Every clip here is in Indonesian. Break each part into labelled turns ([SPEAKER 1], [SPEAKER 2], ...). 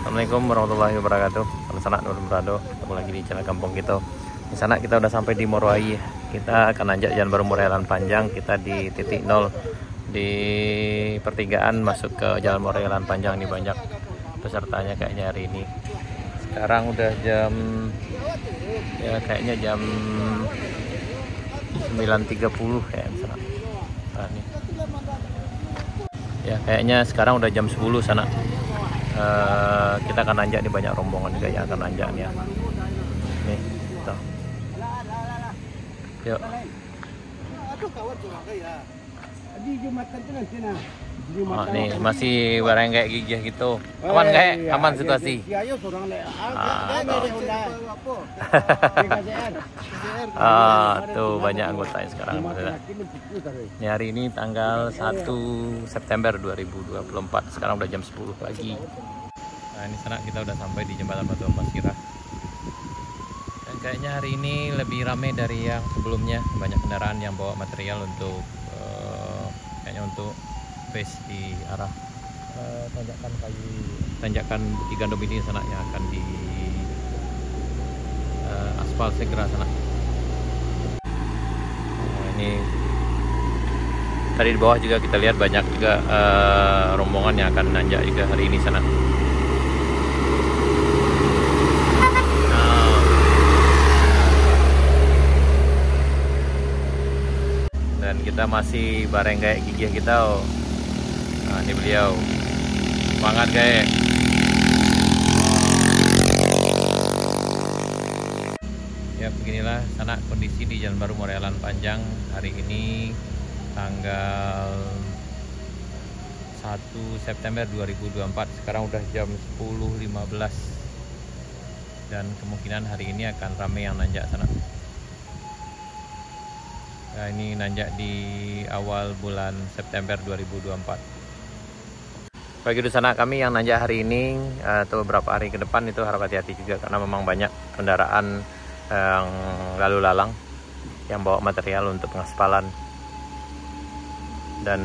[SPEAKER 1] Assalamualaikum warahmatullahi wabarakatuh. Sanak Berado, ketemu lagi di channel Kampung kita. Di sana kita udah sampai di Moroai. Kita akan nanjak jalan baru Morealan Panjang. Kita di titik 0 di pertigaan masuk ke jalan Morealan Panjang. Ini banyak pesertanya kayaknya hari ini. Sekarang udah jam kayaknya jam 9.30 ya sana. Nah, nih. Ya kayaknya sekarang udah jam 10 sana. Kita akan nanjak nih, banyak rombongan juga yang akan nanjak nih ya. Nih, tuh. Yuk. Oh, nih masih barang kayak gigih gitu. Aman kayak aman situasi. Tuh banyak anggotanya sekarang. Ini hari ini tanggal 1 September 2024. Sekarang udah jam 10 pagi. Nah, ini sana kita udah sampai di jembatan Batu Ampasirah. Dan kayaknya hari ini lebih ramai dari yang sebelumnya. Banyak kendaraan yang bawa material untuk kayaknya untuk base di arah tanjakan Bukit Gandum ini sana yang akan di aspal segera sana. Nah, ini tadi di bawah juga kita lihat banyak juga rombongan yang akan nanjak juga hari ini sana. Dan kita masih bareng kayak gigih kita. Nah, ini beliau semangat kayak. Ya beginilah sana kondisi di Jalan Baru Morealan Panjang hari ini tanggal 1 September 2024. Sekarang udah jam 10.15 dan kemungkinan hari ini akan ramai yang nanjak sana. Nah, ini nanjak di awal bulan September 2024. Bagi di sana kami yang nanjak hari ini atau beberapa hari ke depan itu harap hati-hati juga karena memang banyak kendaraan yang lalu lalang yang bawa material untuk pengaspalan dan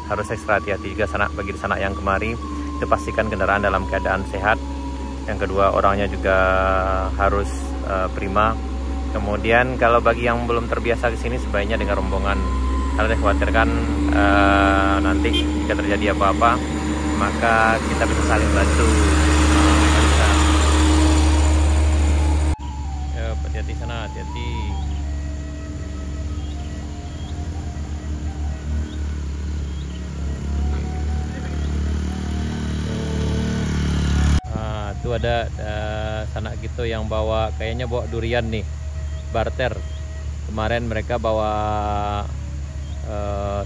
[SPEAKER 1] harus ekstra hati-hati juga sana. Bagi di sana yang kemari itu pastikan kendaraan dalam keadaan sehat. Yang kedua orangnya juga harus prima. Kemudian kalau bagi yang belum terbiasa ke sini sebaiknya dengan rombongan karena dikhawatirkan nanti jika terjadi apa-apa maka kita bisa saling bantu. Ya, hati-hati sana, hati-hati. Nah, itu ada sana gitu yang bawa kayaknya bawa durian nih. Barter. Kemarin mereka bawa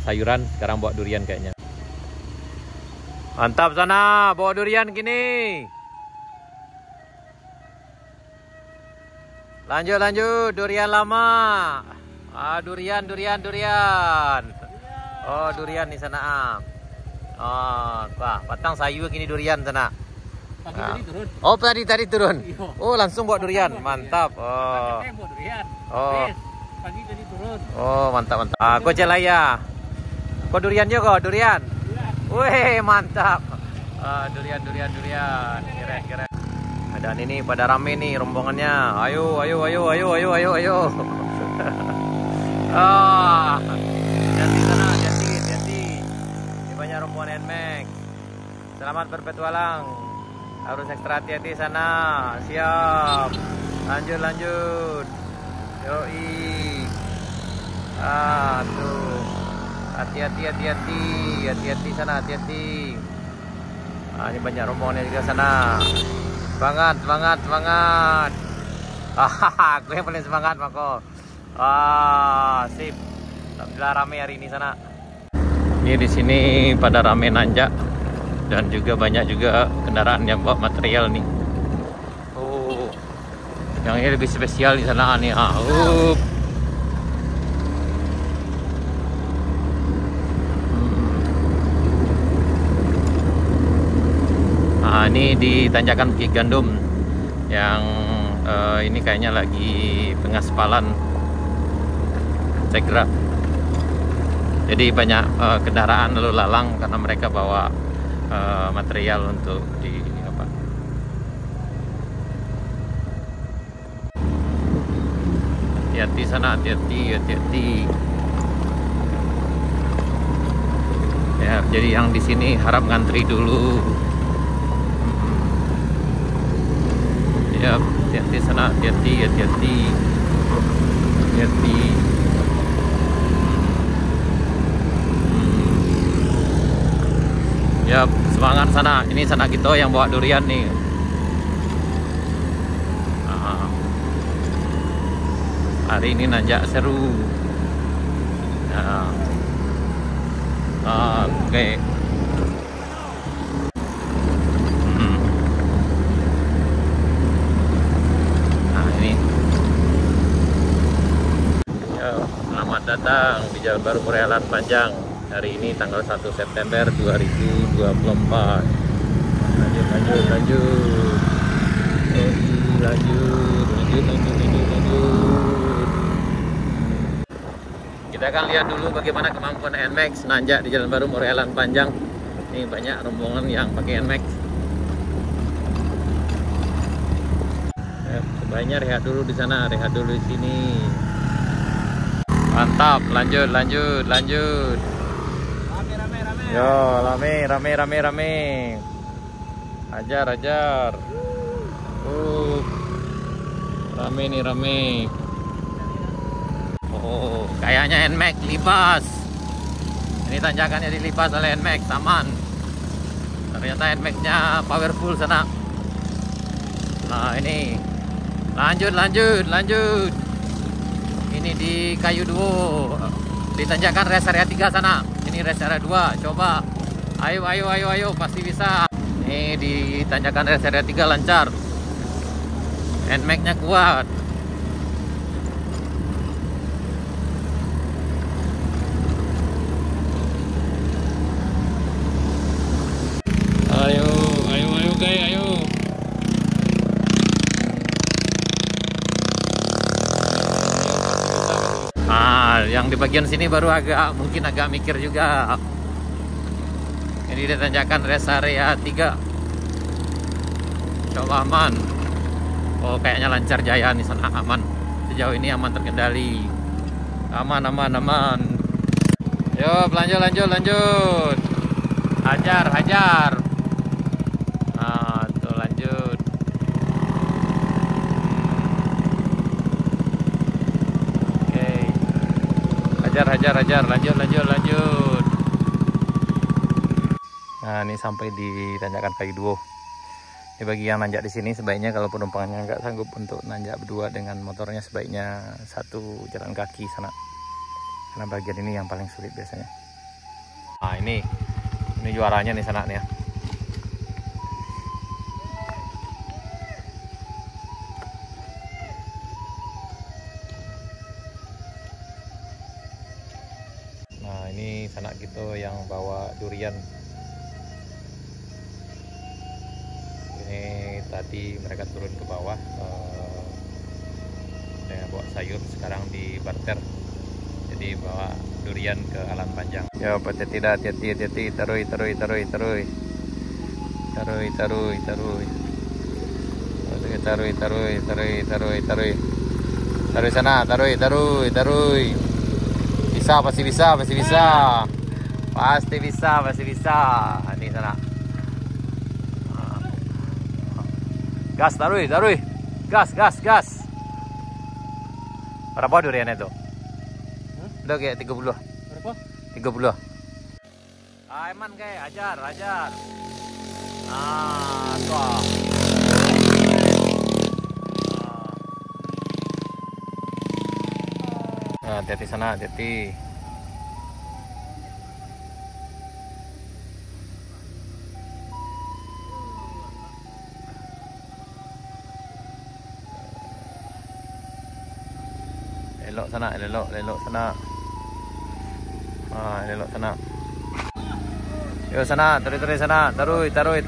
[SPEAKER 1] sayuran, sekarang bawa durian kayaknya. Mantap sana, bawa durian gini. Lanjut, durian lama. Durian. Oh, durian di sana. Wah, batang sayu gini durian sana. Tadi turun. Oh, tadi turun. Oh, langsung bawa durian. Mantap. Oh. Pagi tadi turun. Oh, mantap. Kok celaya. Kok durian juga, durian. Wih, mantap. Durian. Keren. Dan ini pada rame nih rombongannya. Ayo. Hati sana, hati. Ini banyak rombongan NMAX. Selamat berpetualang. Harus ekstra hati-hati sana. Siap. Lanjut. Yoi. Tuh. Hati-hati sana, hati-hati. Ini banyak rombongannya juga sana. Semangat. Gue yang paling semangat Mako. Sip. Alhamdulillah rame hari ini sana. Ini di sini pada rame nanjak dan juga banyak juga kendaraan yang bawa material nih. Oh. Yang ini lebih spesial di sana nih. Ini di tanjakan Bukit Gandum yang ini kayaknya lagi pengaspalan segera. Jadi banyak kendaraan lalu lalang karena mereka bawa material untuk di apa. Hati-hati sana, hati-hati. Ya, jadi yang di sini harap ngantri dulu. Ya, hati-hati sana, hati-hati. Ya, semangat sana. Ini sana kita yang bawa durian nih. Hari ini nanjak seru. Oke. Nah, ini. Ya, selamat datang di Jalan Baru Morealan Panjang. Hari ini tanggal 1 September 2024. Lanjut. Kita akan lihat dulu bagaimana kemampuan NMAX nanjak di Jalan Baru Morealan Panjang. Ini banyak rombongan yang pakai NMAX. Sebaiknya rehat dulu di sana, rehat dulu di sini. Mantap, lanjut. Yo, rame. Ajar. Rame. Oh, kayaknya NMAX lipas. Ini tanjakannya dilipas oleh NMAX, aman. Ternyata NMAX-nya powerful sana. Nah, ini. Lanjut. Ini di Kayu Duo. Di tanjakan rest area 3 sana. Ini rest area 2. Coba. Ayo, pasti bisa. Ini di tanjakan rest area 3 lancar. NMAX-nya kuat. Ayo guys, ayo. Yang di bagian sini baru mungkin agak mikir juga. Ini dia tanjakan rest area 3. Coba aman. Oh, kayaknya lancar jaya nih sana, aman. Sejauh ini aman, terkendali. Aman. Yo, lanjut. Hajar. Nah, tuh lanjut. Oke. Hajar. Lanjut. Nah, ini sampai di tanjakan Kayu Duo. Ini bagi yang nanjak di sini sebaiknya kalau penumpangnya nggak sanggup untuk nanjak berdua dengan motornya, sebaiknya satu jalan kaki sana. Karena bagian ini yang paling sulit biasanya. Nah, ini juaranya nih sana nih ya. Nah, ini sanak kita yang bawa durian. Ini tadi mereka turun ke bawah dengan bawa sayur, sekarang di barter. Jadi bawa durian ke Alan Panjang. Ya, tidak hati-hati. Taruh. Taruh sana, taruh. Pasti bisa. Ini sana. Gas, taruh. Gas. Berapa durian itu? Udah kayak 30.
[SPEAKER 2] Berapa?
[SPEAKER 1] 30. Eman kayak ajar. Tuh. Nah, hati-hati sana, hati-hati. Elok sana. Elok sana. Yo sana, taruh sana. Taruh. Taruh,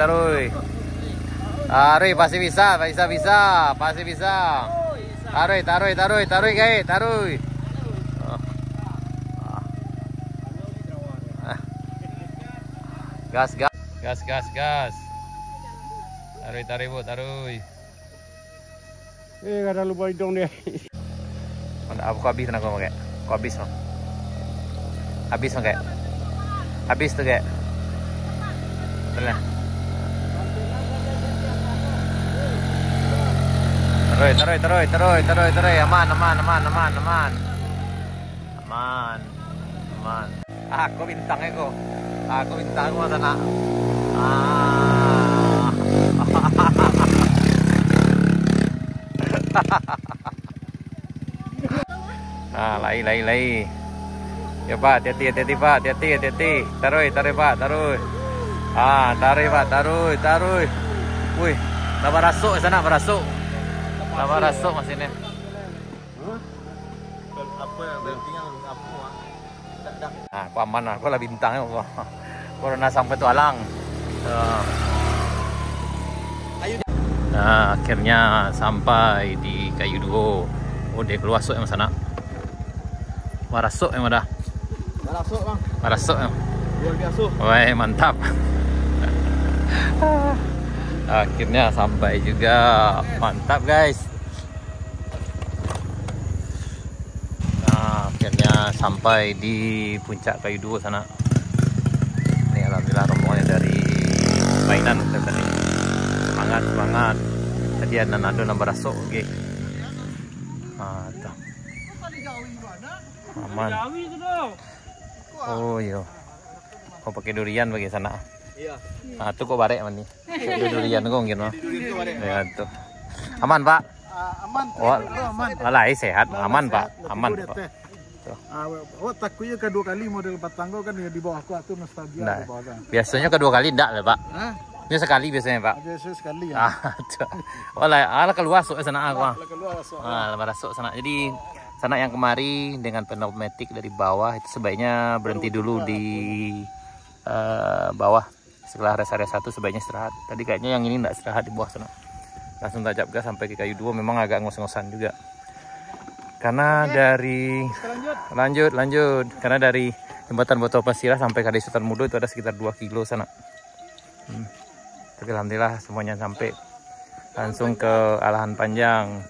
[SPEAKER 1] pasti bisa. Taruh, guys, taruh. Gas. Gas, gas, gas. Taruh, taruh, Bu, taruh.
[SPEAKER 2] Kada lupa hidung dia.
[SPEAKER 1] Aku habis nak kau pakai. Kau habis no. Habis no kayak. Habis tu kayak. Betul. Taruh. Aman. Aku bintangnya kok. Aku bintang mo sana. Lai. Ya Pak, hati-hati Pak, hati-hati. Taruh Pak, taruh. Taruh. Wih, tak berasuk sana, berasuk. Tak berasuk mesinnya.
[SPEAKER 2] Apa ya, berartinya apa?
[SPEAKER 1] Aku aman lah, aku lah bintangnya. Corona sampai tualang. Nah, akhirnya sampai di Kayu Duo. Oh, dia keluar sok yang sana. Marasuk yang ada.
[SPEAKER 2] Marasuk bang.
[SPEAKER 1] Marasuk yang.
[SPEAKER 2] Luar biasa.
[SPEAKER 1] Wah, mantap. Akhirnya sampai juga. Mantap guys. Nah, akhirnya sampai di puncak Kayu Duo sana. Ini alhamdulillah rombongannya dari Bainan tadi. Semangat. Tadi ada nado nambah rasuk oke. Tuh. Aman. Oh iya. Kau pakai durian bagi sana.
[SPEAKER 2] Iya.
[SPEAKER 1] Nah, tuh kok barek mani. Durian kok gitu. Ya tuh. Aman, Pak.
[SPEAKER 2] Aman.
[SPEAKER 1] Oh,
[SPEAKER 2] aman.
[SPEAKER 1] Alai sehat, aman, Pak. Aman, Pak.
[SPEAKER 2] Takutnya kedua kali model Batanggo kan di bawah aku tuh nostalgia
[SPEAKER 1] Nah,
[SPEAKER 2] di bawah.
[SPEAKER 1] biasanya kedua kali enggak ya, Pak?
[SPEAKER 2] Hah?
[SPEAKER 1] Ini sekali biasanya, Pak.
[SPEAKER 2] Biasa sekali ya.
[SPEAKER 1] Ala keluar sok sana aku.
[SPEAKER 2] Keluar masuk.
[SPEAKER 1] Masuk sana. Jadi sana yang kemari dengan pneumatik dari bawah itu sebaiknya berhenti dulu di bawah. Setelah rest area 1 sebaiknya istirahat. Tadi kayaknya yang ini enggak istirahat di bawah sana. Langsung tajam gas sampai ke Kayu Duo, memang agak ngos-ngosan juga. Karena dari lanjut. Karena dari jembatan Boto Pasirah sampai Kali Sultan Mudo itu ada sekitar 2 kilo sana. Tapi alhamdulillah semuanya sampai langsung ke Alahan Panjang.